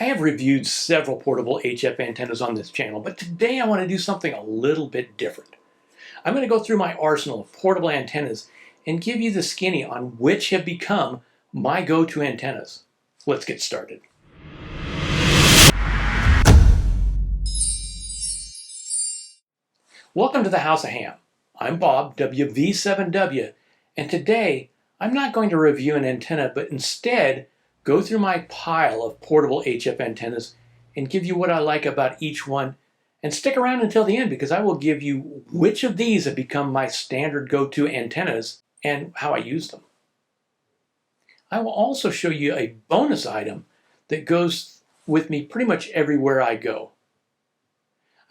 I have reviewed several portable HF antennas on this channel, but today I want to do something a little bit different. I'm going to go through my arsenal of portable antennas and give you the skinny on which have become my go-to antennas. Let's get started. Welcome to the House of Ham. I'm Bob, WV7W, and today I'm not going to review an antenna, but instead go through my pile of portable HF antennas and give you what I like about each one. And stick around until the end because I will give you which of these have become my standard go-to antennas and how I use them. I will also show you a bonus item that goes with me pretty much everywhere I go.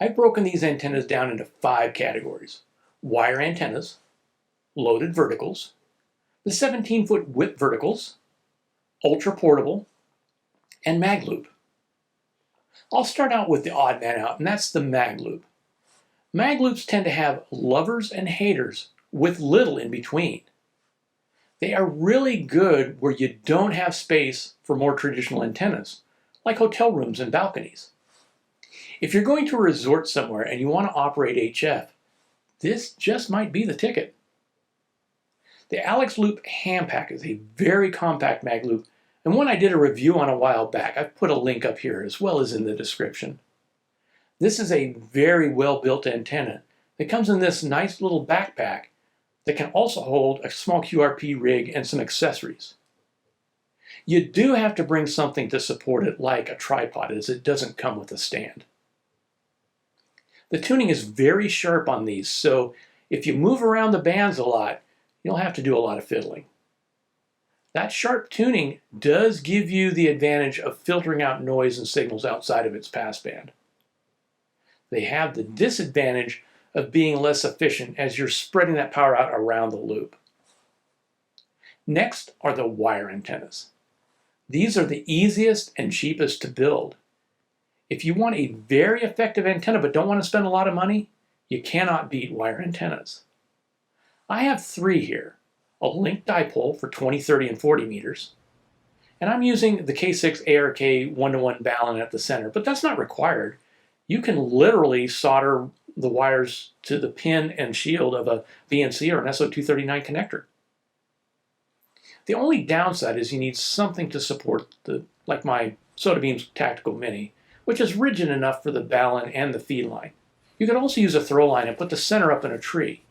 I've broken these antennas down into 5 categories: wire antennas, loaded verticals, the 17-foot whip verticals, ultra portable, and mag loop. I'll start out with the odd man out, and that's the mag loop. Mag loops tend to have lovers and haters with little in between. They are really good where you don't have space for more traditional antennas, like hotel rooms and balconies. If you're going to a resort somewhere and you want to operate HF, this just might be the ticket. The Alex Loop Ham Pack is a very compact mag loop, and one I did a review on a while back. I've put a link up here as well as in the description. This is a very well-built antenna that comes in this nice little backpack that can also hold a small QRP rig and some accessories. You do have to bring something to support it, like a tripod, as it doesn't come with a stand. The tuning is very sharp on these, so if you move around the bands a lot, you'll have to do a lot of fiddling. That sharp tuning does give you the advantage of filtering out noise and signals outside of its passband. They have the disadvantage of being less efficient as you're spreading that power out around the loop. Next are the wire antennas. These are the easiest and cheapest to build. If you want a very effective antenna but don't want to spend a lot of money, you cannot beat wire antennas. I have 3 here: a linked dipole for 20, 30, and 40 meters, and I'm using the K6 ARK 1-to-1 balun at the center, but that's not required. You can literally solder the wires to the pin and shield of a VNC or an SO239 connector. The only downside is you need something to support like my SOTA Tactical Mini, which is rigid enough for the balun and the feed line. You could also use a throw line and put the center up in a tree.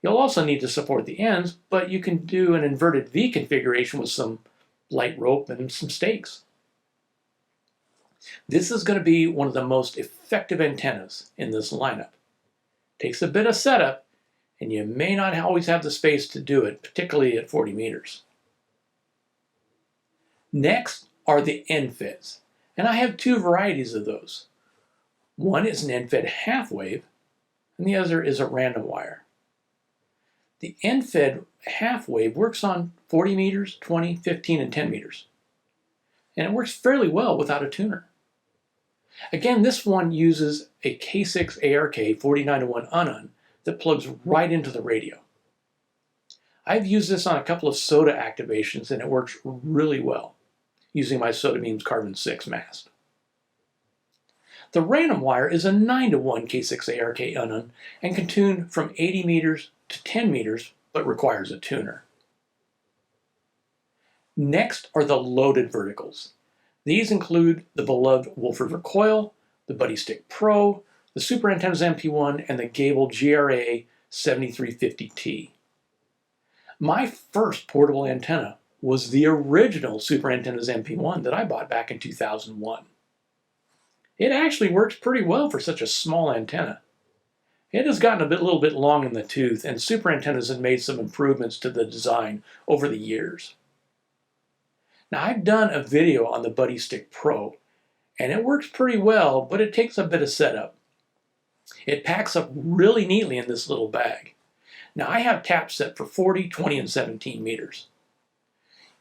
You'll also need to support the ends, but you can do an inverted V configuration with some light rope and some stakes. This is going to be one of the most effective antennas in this lineup. Takes a bit of setup, and you may not always have the space to do it, particularly at 40 meters. Next are the end feds, and I have 2 varieties of those. One is an end fed half wave, and the other is a random wire. The end-fed half-wave works on 40 meters, 20, 15, and 10 meters. And it works fairly well without a tuner. Again, this one uses a K6 ARK 49-to-1 unun that plugs right into the radio. I've used this on a couple of SOTA activations and it works really well, using my SOTA Carbon 6 mast. The random wire is a 9-to-1 K6 ARK unun and can tune from 80 meters to 10 meters, but requires a tuner. Next are the loaded verticals. These include the beloved Wolf River Coil, the Buddystick Pro, the Super Antennas MP1, and the Gable GRA 7350T. My first portable antenna was the original Super Antennas MP1 that I bought back in 2001. It actually works pretty well for such a small antenna. It has gotten a little bit long in the tooth, and Super Antennas have made some improvements to the design over the years. Now, I've done a video on the Buddystick Pro, and it works pretty well, but it takes a bit of setup. It packs up really neatly in this little bag. Now, I have taps set for 40, 20, and 17 meters.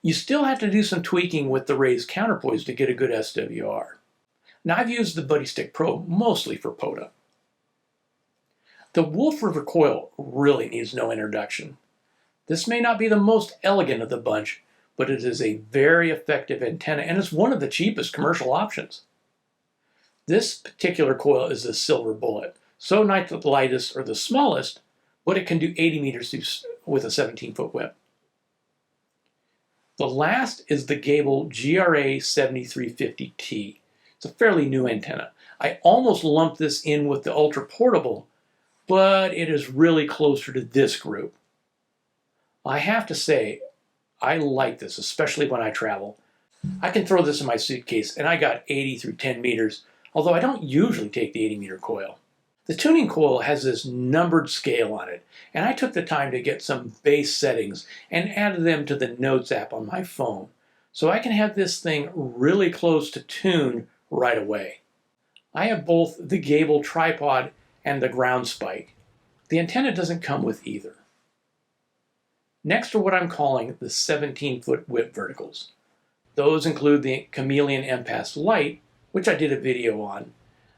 You still have to do some tweaking with the raised counterpoise to get a good SWR. Now, I've used the Buddystick Pro mostly for POTA. The Wolf River Coil really needs no introduction. This may not be the most elegant of the bunch, but it is a very effective antenna and it's one of the cheapest commercial options. This particular coil is the silver bullet, so not the lightest or the smallest, but it can do 80 meters with a 17-foot whip. The last is the Gable GRA 7350T. It's a fairly new antenna. I almost lumped this in with the ultra portable, but it is really closer to this group. I have to say, I like this, especially when I travel. I can throw this in my suitcase and I got 80 through 10 meters, although I don't usually take the 80-meter coil. The tuning coil has this numbered scale on it, and I took the time to get some base settings and added them to the Notes app on my phone, so I can have this thing really close to tune right away. I have both the Gable tripod and the ground spike. The antenna doesn't come with either. Next are what I'm calling the 17-foot whip verticals. Those include the Chameleon MPass Lite, which I did a video on.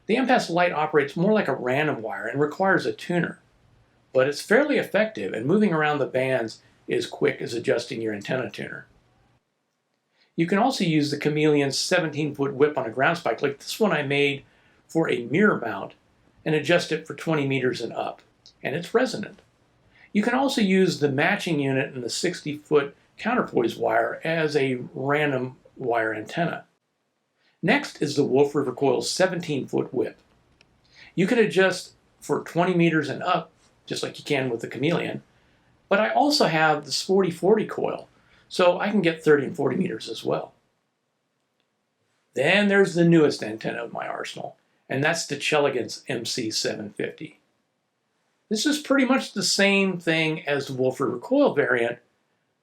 The MPass Lite operates more like a random wire and requires a tuner, but it's fairly effective and moving around the bands is quick as adjusting your antenna tuner. You can also use the Chameleon's 17-foot whip on a ground spike like this one I made for a mirror mount and adjust it for 20 meters and up, and it's resonant. You can also use the matching unit and the 60-foot counterpoise wire as a random wire antenna. Next is the Wolf River Coil's 17-foot whip. You can adjust for 20 meters and up, just like you can with the Chameleon, but I also have the Sporty 40 coil, so I can get 30 and 40 meters as well. Then there's the newest antenna of my arsenal, and that's the Chelegant's MC750. This is pretty much the same thing as the Wolf River Coil variant,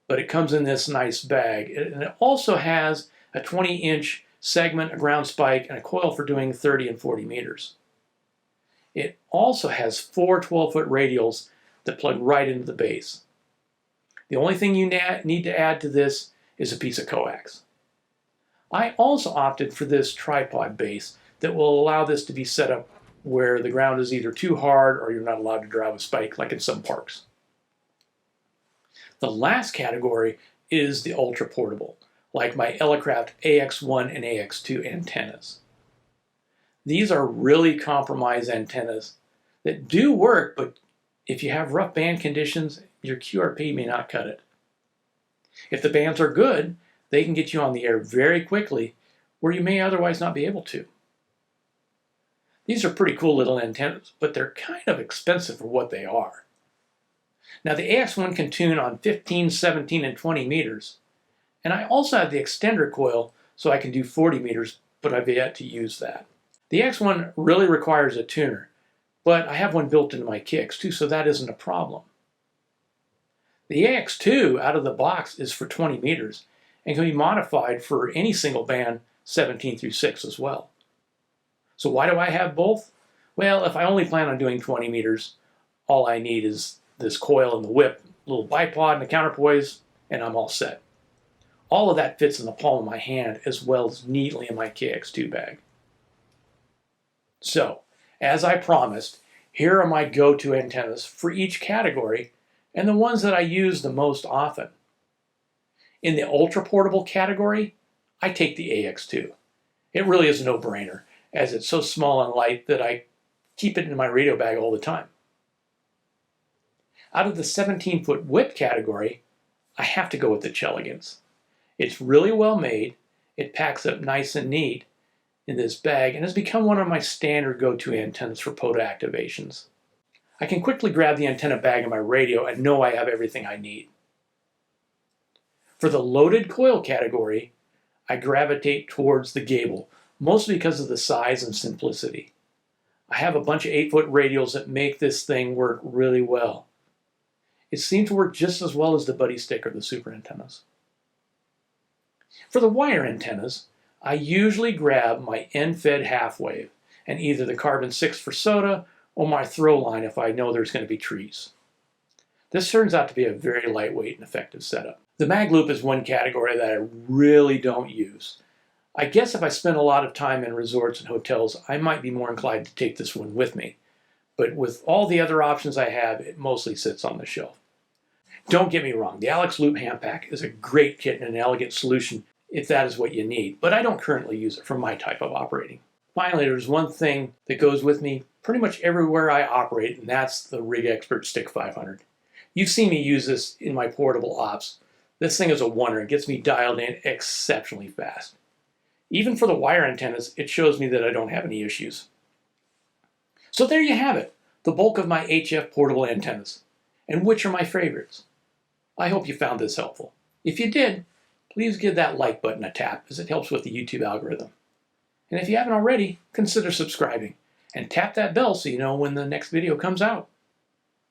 but it comes in this nice bag, and it also has a 20-inch segment, a ground spike, and a coil for doing 30 and 40 meters. It also has 4 12-foot radials that plug right into the base. The only thing you need to add to this is a piece of coax. I also opted for this tripod base that will allow this to be set up where the ground is either too hard or you're not allowed to drive a spike like in some parks. The last category is the ultra portable, like my Elecraft AX1 and AX2 antennas. These are really compromised antennas that do work, but if you have rough band conditions, your QRP may not cut it. If the bands are good, they can get you on the air very quickly where you may otherwise not be able to. These are pretty cool little antennas, but they're kind of expensive for what they are. Now the AX1 can tune on 15, 17, and 20 meters, and I also have the extender coil so I can do 40 meters, but I've yet to use that. The AX1 really requires a tuner, but I have one built into my kicks too, so that isn't a problem. The AX2 out of the box is for 20 meters and can be modified for any single band 17 through 6 as well. So why do I have both? Well, if I only plan on doing 20 meters, all I need is this coil and the whip, little bipod and a counterpoise, and I'm all set. All of that fits in the palm of my hand as well as neatly in my KX2 bag. So, as I promised, here are my go-to antennas for each category and the ones that I use the most often. In the ultra-portable category, I take the AX2. It really is a no-brainer, as it's so small and light that I keep it in my radio bag all the time. Out of the 17-foot whip category, I have to go with the Chelegant's. It's really well made, it packs up nice and neat in this bag, and has become one of my standard go-to antennas for POTA activations. I can quickly grab the antenna bag in my radio and know I have everything I need. For the loaded coil category, I gravitate towards the Gable, mostly because of the size and simplicity. I have a bunch of 8-foot radials that make this thing work really well. It seems to work just as well as the Buddystick or the super antennas. For the wire antennas, I usually grab my end-fed half-wave and either the carbon 6 for SOTA or my throw line if I know there's going to be trees. This turns out to be a very lightweight and effective setup. The mag loop is one category that I really don't use. I guess if I spend a lot of time in resorts and hotels, I might be more inclined to take this one with me. But with all the other options I have, it mostly sits on the shelf. Don't get me wrong, the Alex Loop Hand Pack is a great kit and an elegant solution if that is what you need, but I don't currently use it for my type of operating. Finally, there's one thing that goes with me pretty much everywhere I operate, and that's the Rig Expert Stick 500. You've seen me use this in my portable ops. This thing is a wonder. It gets me dialed in exceptionally fast. Even for the wire antennas, it shows me that I don't have any issues. So there you have it, the bulk of my HF portable antennas, and which are my favorites. I hope you found this helpful. If you did, please give that like button a tap as it helps with the YouTube algorithm. And if you haven't already, consider subscribing and tap that bell so you know when the next video comes out.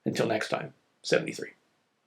Until next time, 73.